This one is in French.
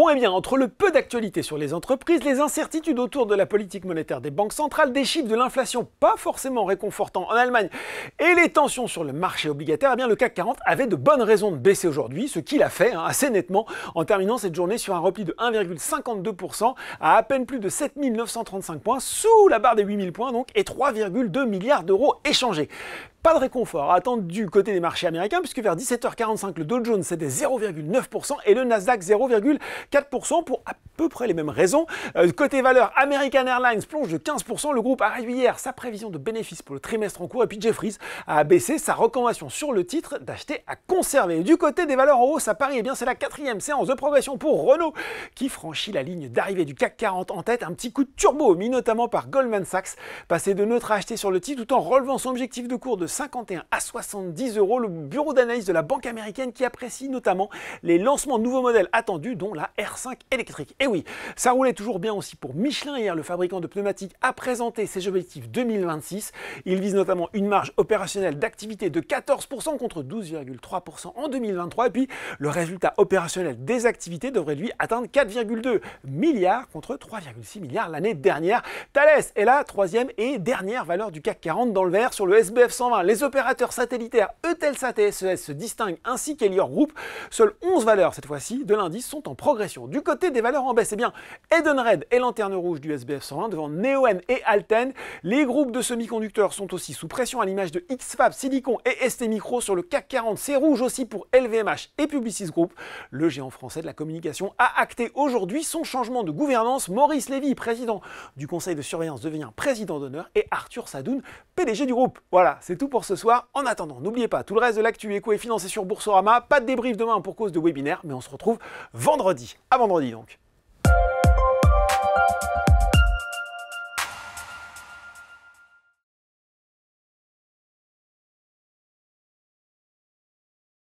Bon, eh bien, entre le peu d'actualité sur les entreprises, les incertitudes autour de la politique monétaire des banques centrales, des chiffres de l'inflation pas forcément réconfortants en Allemagne et les tensions sur le marché obligataire, eh bien, le CAC 40 avait de bonnes raisons de baisser aujourd'hui, ce qu'il a fait assez nettement en terminant cette journée sur un repli de 1,52% à peine plus de 7 935 points, sous la barre des 8 000 points donc, et 3,2 milliards d'euros échangés. Pas de réconfort à attendre du côté des marchés américains, puisque vers 17h45, le Dow Jones cédait 0,9% et le Nasdaq 0,4% pour à peu près les mêmes raisons. Côté valeur, American Airlines plonge de 15%. Le groupe a réduit hier sa prévision de bénéfices pour le trimestre en cours. Et puis Jefferies a baissé sa recommandation sur le titre d'acheter à conserver. Du côté des valeurs en hausse à Paris, eh bien c'est la 4e séance de progression pour Renault qui franchit la ligne d'arrivée du CAC 40 en tête. Un petit coup de turbo mis notamment par Goldman Sachs, passé de neutre à acheter sur le titre tout en relevant son objectif de cours de 51 à 70 euros. Le bureau d'analyse de la banque américaine qui apprécie notamment les lancements de nouveaux modèles attendus, dont la R5 électrique. Et oui, ça roulait toujours bien aussi pour Michelin. Hier, le fabricant de pneumatiques a présenté ses objectifs 2026. Il vise notamment une marge opérationnelle d'activité de 14% contre 12,3% en 2023. Et puis, le résultat opérationnel des activités devrait lui atteindre 4,2 milliards contre 3,6 milliards l'année dernière. Thales est la 3e et dernière valeur du CAC 40 dans le vert sur le SBF 120. Les opérateurs satellitaires Eutelsat et SES se distinguent ainsi qu'Elior Group. Seules 11 valeurs cette fois-ci de l'indice sont en progression. Du côté des valeurs en baisse, eh bien Edenred est lanterne rouge du SBF 120 devant Neoen et Alten. Les groupes de semi-conducteurs sont aussi sous pression à l'image de X-Fab, Silicon et ST Micro sur le CAC 40. C'est rouge aussi pour LVMH et Publicis Group. Le géant français de la communication a acté aujourd'hui son changement de gouvernance. Maurice Lévy, président du conseil de surveillance, devient président d'honneur et Arthur Sadoun, PDG du groupe. Voilà, c'est tout pour ce soir. En attendant, n'oubliez pas, tout le reste de l'actu éco et financé sur Boursorama. Pas de débrief demain pour cause de webinaire, mais on se retrouve vendredi. À vendredi donc.